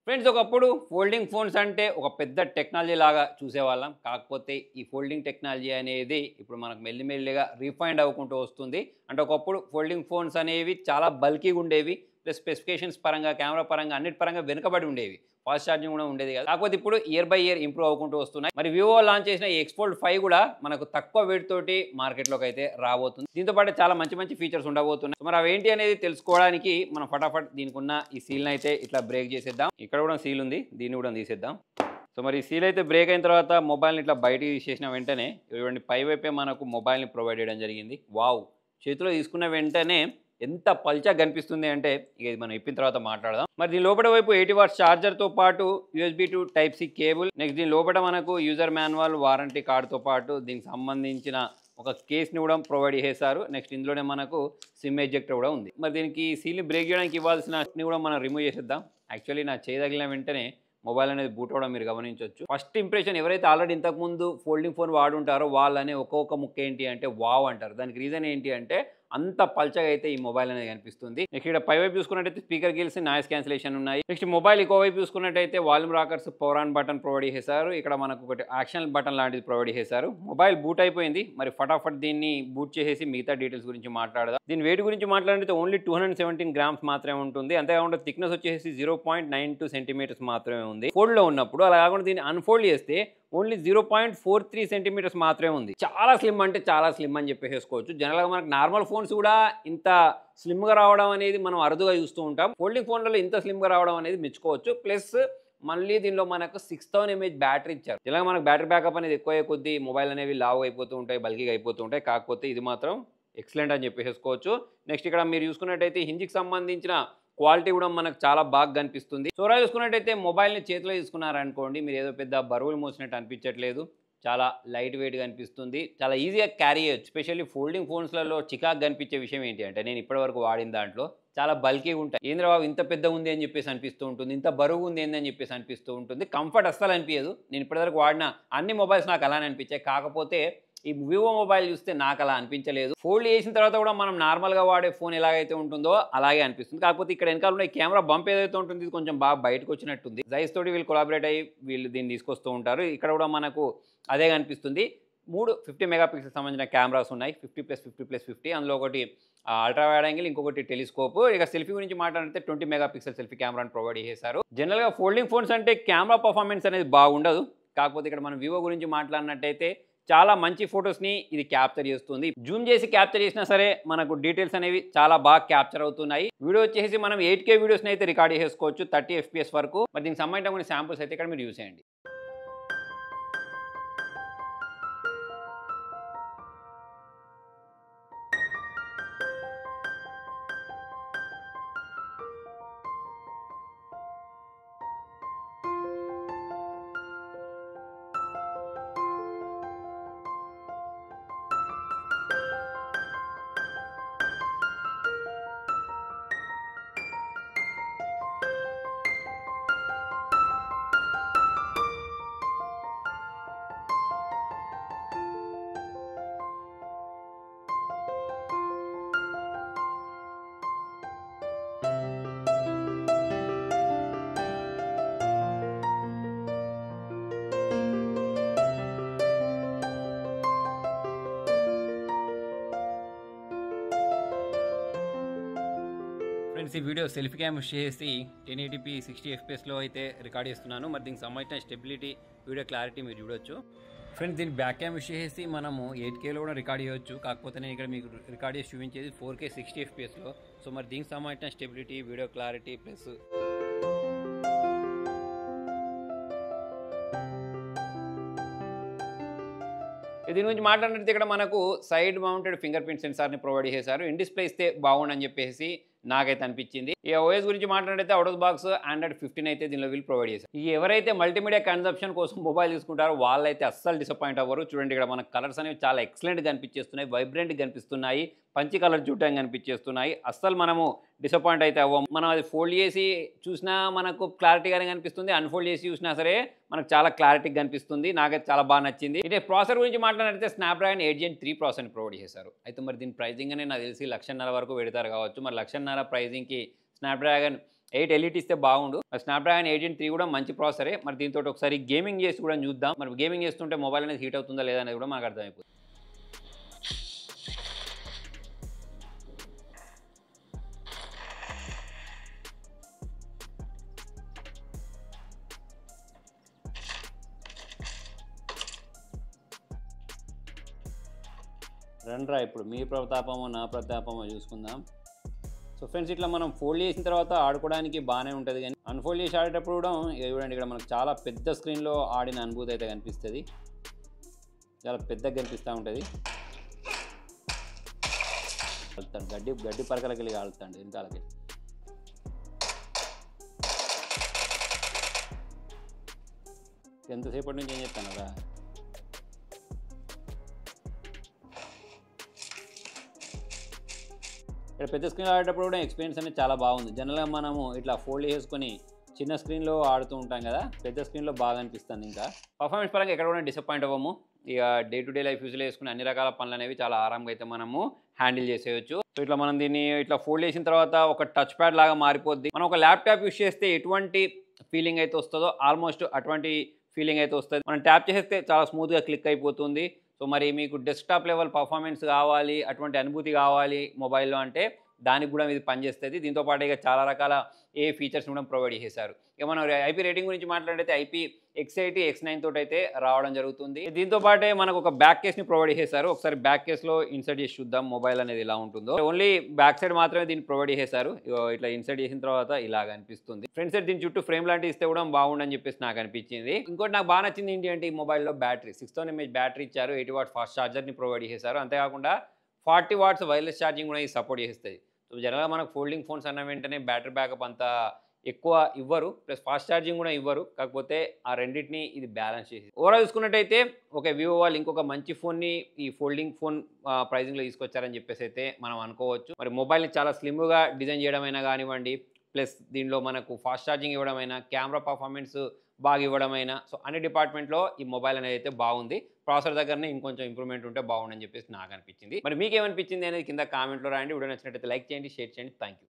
Friends ఒకప్పుడు folding phones అంటే ఒక పెద్ద టెక్నాలజీ లాగా చూసేవాళ్ళం. కాకపోతే ఈ ఫోల్డింగ్ టెక్నాలజీ అనేది ఇప్పుడు మనకు మెల్లిమెల్లిగా రిఫైన్డ్ అవ్వుకుంటూ వస్తుంది. అంటే ఒకప్పుడు ఫోల్డింగ్ ఫోన్స్ అనేవి చాలా బల్కీగా ఉండేవి. ప్లస్ స్పెసిఫికేషన్స్ పరంగా, కెమెరా పరంగా అన్నిటి పరంగా వెనుకబడి ఉండేవి. ఫాస్ట్ ఛార్జింగ్ కూడా ఉండేది కాదు. కాకపోతే ఇప్పుడు ఇయర్ బై ఇయర్ ఇంప్రూవ్ అవ్వుకుంటూ వస్తున్నాయి. మరి వివో లాంచ్ చేసిన ఈ ఎక్స్ ఫోల్డ్ 5 కూడా మనకు తక్కువ వెయిట్ తోటి మార్కెట్లోకి అయితే రాబోతుంది. దీంతో పాటు చాలా మంచి మంచి ఫీచర్స్ ఉండబోతున్నాయి. మరి అవేంటి అనేది తెలుసుకోవడానికి మనం ఫటాఫట్ దీనికి ఉన్న ఈ సీల్ని అయితే ఇట్లా బ్రేక్ చేసేద్దాం. ఇక్కడ కూడా సీల్ ఉంది, దీన్ని కూడా తీసేద్దాం. సో మరి ఈ సీల్ అయితే బ్రేక్ అయిన తర్వాత మొబైల్ని ఇట్లా బయటికి తీసేసిన వెంటనే ఇవ్వండి పై వైపే మనకు మొబైల్ని ప్రొవైడ్ చేయడం జరిగింది. వావ్, చేతిలో తీసుకున్న వెంటనే ఎంత పల్చగా కనిపిస్తుంది అంటే ఇక ఇది మనం ఇప్పిన తర్వాత మాట్లాడదాం. మరి దీని లోపల వైపు 80 వాట్స్ ఛార్జర్తో పాటు USB to Type C cable, next దీని లోపల మనకు యూజర్ మాన్యువల్, వారంటీ కార్డుతో పాటు దీనికి సంబంధించిన ఒక కేస్ని కూడా ప్రొవైడ్ చేశారు. నెక్స్ట్ ఇందులోనే మనకు సిమ్ ఎజెక్టర్ కూడా ఉంది. మరి దీనికి సీల్ని బ్రేక్ చేయడానికి ఇవ్వాల్సిన కూడా మనం రిమూవ్ చేసేద్దాం. యాక్చువల్లీ నా చేయదగిన వెంటనే మొబైల్ అనేది బూట్ అవ్వడం మీరు గమనించవచ్చు. ఫస్ట్ ఇంప్రెషన్ ఎవరైతే ఆల్రెడీ ఇంతకుముందు ఫోల్డింగ్ ఫోన్ వాడుంటారో వాళ్ళనే ఒక్కొక్క ముక్క ఏంటి అంటే వావ్ అంటారు. దానికి రీజన్ ఏంటి అంటే అంత పల్చగా అయితే ఈ మొబైల్ అనేది కనిపిస్తుంది. నెక్స్ట్ ఇక్కడ పై వైపు చూసుకున్నట్టయితే స్పీకర్ గిల్స్, నాయిస్ క్యాన్సిలేషన్ ఉన్నాయి. నెక్స్ట్ మొబైల్ ఇంకో వైపు చూసుకున్నట్టయితే volume rockers, power on button provide చేశారు. ఇక్కడ మనకు ఒకటి యాక్షన్ బటన్ లాంటిది ప్రొవైడ్ చేశారు. మొబైల్ బూట్ అయిపోయింది. మరి ఫటాఫట్ దీన్ని బూట్ చేసేసి మిగతా డీటెయిల్స్ గురించి మాట్లాడదాం. దీని వెయిట్ గురించి మాట్లాడితే ఓన్లీ 217 గ్రామ్స్ మాత్రమే ఉంటుంది. అంతేకాకుండా థిక్నెస్ వచ్చేసి 0.92 సెంటీమీటర్స్ మాత్రమే ఉంది. ఫోల్డ్లో ఉన్నప్పుడు అలా కాకుండా దీన్ని అన్ఫోల్డ్ చేస్తే ఓన్లీ 0.43 సెంటీమీటర్స్ మాత్రమే ఉంది. చాలా స్లిమ్ అంటే చాలా స్లిమ్ అని చెప్పేసుకోవచ్చు. జనరల్గా మనకు నార్మల్ ఫోన్స్ కూడా ఇంత స్లిమ్గా రావడం అనేది మనం అరుదుగా చూస్తూ ఉంటాం. ఫోల్డింగ్ ఫోన్లలో ఇంత స్లిమ్గా రావడం అనేది మెచ్చుకోవచ్చు. ప్లస్ మళ్ళీ దీనిలో మనకు 6000 mAh బ్యాటరీ ఇచ్చారు. ఇలా మనకు బ్యాటరీ బ్యాకప్ అనేది ఎక్కువ అయ్యే కొద్దీ మొబైల్ అనేవి లావ్ అయిపోతూ ఉంటాయి, బల్కీగా అయిపోతూ ఉంటాయి. కాకపోతే ఇది మాత్రం ఎక్సలెంట్ అని చెప్పేసుకోవచ్చు. నెక్స్ట్ ఇక్కడ మీరు చూసుకున్నట్టయితే హింజీకి సంబంధించిన క్వాలిటీ కూడా మనకు చాలా బాగా కనిపిస్తుంది. సోరా చూసుకున్నట్టయితే మొబైల్ని చేతిలో తీసుకున్నారనుకోండి, మీరు ఏదో పెద్ద బరువులు మోసినట్టు అనిపించట్లేదు. చాలా లైట్ వెయిట్గా అనిపిస్తుంది. చాలా ఈజీగా క్యారీ చేయొచ్చు. స్పెషల్లీ ఫోల్డింగ్ ఫోన్స్లలో చికాకు కనిపించే విషయం ఏంటి అంటే నేను ఇప్పటివరకు వాడిన దాంట్లో చాలా బల్కీగా ఉంటాయి. ఏంద్ర బాబు ఇంత పెద్ద ఉంది అని చెప్పేసి అనిపిస్తూ ఉంటుంది, ఇంత బరువు ఉంది ఏందని చెప్పేసి అనిపిస్తూ ఉంటుంది. కంఫర్ట్ అస్సలు అనిపించదు. నేను ఇప్పటివరకు వాడిన అన్ని మొబైల్స్ నాకు అలానే అనిపించాయి. కాకపోతే ఈ వివో మొబైల్ చూస్తే నాకు అలా అనిపించలేదు. ఫోల్డ్ చేసిన తర్వాత కూడా మనం నార్మల్గా వాడే ఫోన్ ఎలాగైతే ఉంటుందో అలాగే అనిపిస్తుంది. కాకపోతే ఇక్కడ వెనకాల ఉన్న కెమెరా బంప్ ఏదైతే ఉంటుంది ఇది కొంచెం బాగా బయటకు వచ్చినట్టుంది. జైస్ తోటి వీళ్ళు కొలాబరేట్ అయ్యి వీళ్ళు దీన్ని తీసుకొస్తూ ఉంటారు. ఇక్కడ కూడా మనకు అదే కనిపిస్తుంది. 3 50 మెగాపిక్సెల్ సంబంధించిన కెమెరాస్ ఉన్నాయి. 50+50+50. అందులో ఒకటి అల్ట్రా వైడ్ యాంగిల్, ఇంకొకటి టెలిస్కోప్. ఇక సెల్ఫీ గురించి మాట్లాడితే 20 మెగాపిక్సెల్ సెల్ఫీ కెమెరాని ప్రొవైడ్ చేశారు. జనరల్గా ఫోల్డింగ్ ఫోన్స్ అంటే కెమెరా పర్ఫార్మెన్స్ అనేది బాగుండదు. కాకపోతే ఇక్కడ మనం వివో గురించి మాట్లాడినట్టయితే చాలా మంచి ఫొటోస్ని ఇది క్యాప్చర్ చేస్తుంది. జూమ్ చేసి క్యాప్చర్ చేసినా సరే మనకు డీటెయిల్స్ అనేవి చాలా బాగా క్యాప్చర్ అవుతున్నాయి. వీడియో వచ్చేసి మనం 8K వీడియోస్ని అయితే రికార్డ్ చేసుకోవచ్చు 30 FPS వరకు. మరి దీనికి సంబంధించిన కొన్ని శాంపుల్స్ అయితే ఇక్కడ మీరు యూస్ చేయండి. ఫ్రెండ్స్ ఈ వీడియో సెల్ఫీ క్యామ్ యూస్ చేసి 1080p 60 FPSలో అయితే రికార్డ్ చేస్తున్నాను. మరి దీనికి సంబంధించిన స్టెబిలిటీ, వీడియో క్లారిటీ మీరు చూడొచ్చు. ఫ్రెండ్స్ దీని బ్యాక్ క్యామ్ యూస్ చేసి మనము 8Kలో కూడా రికార్డ్ చేయొచ్చు. కాకపోతే నేను ఇక్కడ మీకు రికార్డ్ చేసి చూపించేది 4K 60 FPSలో. సో మరి దీనికి సంబంధించిన స్టెబిలిటీ, వీడియో క్లారిటీ ప్లస్ దీని గురించి మాట్లాడినట్టు ఇక్కడ మనకు సైడ్ మౌంటెడ్ ఫింగర్ ప్రింట్ సెన్సార్ని ప్రొవైడ్ చేశారు. ఇన్ డిస్ప్లే ఇస్తే బాగుండని చెప్పేసి నాకైతే అనిపించింది. ఈ ఓఎస్ గురించి మాట్లాడితే అవుట్ ఆఫ్ బాక్స్ Android 15 అయితే దీనిలో వీళ్ళు ప్రొవైడ్ చేశారు. ఈ ఎవరైతే మల్టీమీడియా కన్సంప్షన్ కోసం మొబైల్ తీసుకుంటారో వాళ్ళైతే అస్సలు డిసప్పాయింట్ అవ్వరు. చూడండి ఇక్కడ మన కలర్స్ అనేవి చాలా ఎక్సలెంట్గా కనిపించేస్తున్నాయి, వైబ్రెంట్గా కనిపిస్తున్నాయి, పంచి కలర్ చూడటానికి కనిపించేస్తున్నాయి. అస్సలు మనము డిసప్పాయింట్ అయితే అవ్వము. మనం అది ఫోల్డ్ చేసి చూసినా మనకు క్లారిటీగానే కనిపిస్తుంది, అన్ఫోల్డ్ చేసి చూసినా సరే మనకు చాలా క్లారిటీగా కనిపిస్తుంది. నాకైతే చాలా బాగా నచ్చింది. ఇదే ప్రాసెసర్ గురించి మాట్లాడితే స్నాప్డ్రాగన్ 8 Gen 3 ప్రాసెసర్ని ప్రొవైడ్ చేశారు. అయితే మరి దీని ప్రైజింగ్ అనేది నాకు తెలిసి 1,50,000 వరకు పెడతారు కావచ్చు. మరి 1,50,000 ప్రైజింగ్కి స్నాప్డ్రాగన్ 8 ఎల్ఈడి ఇస్తే బాగుండు. స్నాప్‌డ్రాగన్ 8 కూడా మంచి ప్రాసెసరే. మరి దీనితోటి ఒకసారి గేమింగ్ చేసి కూడా చూద్దాం. మరి గేమింగ్ చేస్తుంటే మొబైల్ అనేది హీట్ అవుతుందా లేదా అనేది కూడా మనకు అర్థమైపోతుంది. రండ్రా ఇప్పుడు మీ ప్రతాపమో నా ప్రతాపమో చూసుకుందాం. సో ఫ్రెండ్స్, ఇట్లా మనం ఫోల్డ్ చేసిన తర్వాత ఆడుకోవడానికి బాగానే ఉంటుంది, కానీ అన్ఫోల్డ్ చేసి ఆడేటప్పుడు కూడా చూడండి, ఇక్కడ మనకు చాలా పెద్ద స్క్రీన్లో ఆడిన అనుభూతి అయితే కనిపిస్తుంది. చాలా పెద్దగా కనిపిస్తూ ఉంటుంది. ఆడుతాడు గడ్డి గడ్డి పరకలకి వెళ్ళి ఆడుతాడు వెనకాలకి. ఎంతసేపటి నుంచి ఏం చేస్తానరా? ఇక్కడ పెద్ద స్క్రీన్ ఆడేటప్పుడు కూడా ఎక్స్పీరియన్స్ అనేది చాలా బాగుంది. జనరల్గా మనము ఇట్లా ఫోల్డ్ చేసుకొని చిన్న స్క్రీన్లో ఆడుతూ ఉంటాం కదా, పెద్ద స్క్రీన్లో బాగా అనిపిస్తుంది. ఇంకా పర్ఫార్మెన్స్ పరంగా ఎక్కడ కూడా డిసప్పాయింట్ అవ్వము. ఇక డే టు డే లైఫ్ యూజ్లో వేసుకుని అన్ని రకాల పనులు అనేవి చాలా ఆరాంగా అయితే మనము హ్యాండిల్ చేసేయచ్చు. సో ఇట్లా మనం దీన్ని ఇట్లా ఫోల్డ్ చేసిన తర్వాత ఒక టచ్ ప్యాడ్ లాగా మారిపోద్ది. మనం ఒక ల్యాప్టాప్ యూజ్ చేస్తే ఎటువంటి ఫీలింగ్ అయితే వస్తుందో ఆల్మోస్ట్ అటువంటి ఫీలింగ్ అయితే వస్తుంది. మనం ట్యాప్ చేస్తే చాలా స్మూత్గా క్లిక్ అయిపోతుంది. సో మరి మీకు డెస్క్టాప్ లెవెల్ పర్ఫార్మెన్స్ కావాలి, అటువంటి అనుభూతి కావాలి మొబైల్లో అంటే దానికి కూడా ఇది పనిచేస్తుంది. దీంతో పాటు ఇక చాలా రకాల ఫీచర్స్ కూడా ప్రొవైడ్ చేశారు. ఇక మనం ఐపీ రేటింగ్ గురించి మాట్లాడితే ఐపీ X80 X9 తోటి అయితే రావడం జరుగుతుంది. దీంతో పాటే మనకు ఒక బ్యాక్ కేస్ని ప్రొవైడ్ చేశారు. ఒకసారి బ్యాక్ కేస్లో ఇన్సర్ట్ చేసి చూద్దాం మొబైల్ అనేది ఎలా ఉంటుందో. ఓన్లీ బ్యాక్ సైడ్ మాత్రమే దీన్ని ప్రొవైడ్ చేశారు. ఇట్లా ఇన్సర్ట్ చేసిన తర్వాత ఇలాగ అనిపిస్తుంది. ఫ్రంట్ సైడ్ దీని చుట్టూ ఫ్రేమ్ లాంటివి ఇస్తే కూడా బాగుండని చెప్పేసి నాకు అనిపించింది. ఇంకోటి నాకు బాగా నచ్చింది ఏంటి అంటే ఈ మొబైల్లో బ్యాటరీ 6000 mAh బ్యాటరీ ఇచ్చారు. 80 వాట్ ఫాస్ట్ ఛార్జర్ని ప్రొవైడ్ చేశారు. అంతేకాకుండా 40 వాట్స్ వైర్లెస్ ఛార్జింగ్ కూడా సపోర్ట్ చేస్తుంది. సో జనరల్గా మనకు ఫోల్డింగ్ ఫోన్స్ అన్న వెంటనే బ్యాటరీ బ్యాకప్ అంత ఎక్కువ ఇవ్వరు, ప్లస్ ఫాస్ట్ ఛార్జింగ్ కూడా ఇవ్వరు. కాకపోతే ఆ రెండింటిని ఇది బ్యాలెన్స్ చేసి ఓవరాల్ చూసుకున్నట్టయితే ఒక వివో వాళ్ళు ఇంకొక మంచి ఫోన్ని ఈ ఫోల్డింగ్ ఫోన్ ప్రైజింగ్లో తీసుకొచ్చారని చెప్పేసి అయితే మనం అనుకోవచ్చు. మరి మొబైల్ని చాలా స్లిమ్గా డిజైన్ చేయడమైనా కానివ్వండి, ప్లస్ దీనిలో మనకు ఫాస్ట్ ఛార్జింగ్ ఇవ్వడమైనా, కెమెరా పర్ఫార్మెన్స్ బాగా ఇవ్వడమైనా, సో అన్ని డిపార్ట్మెంట్లో ఈ మొబైల్ అనేది అయితే బాగుంది. ప్రాసెసర్ దగ్గరనే ఇంకొంచెం ఇంప్రూవ్మెంట్ ఉంటే బాగుండని చెప్పేసి నాకు అనిపించింది. మరి మీకేమనిపించింది అనేది కింద కామెంట్లో రాయండి. వీడియో నచ్చినట్టయితే లైక్ చేయండి, షేర్ చేయండి. Thank you.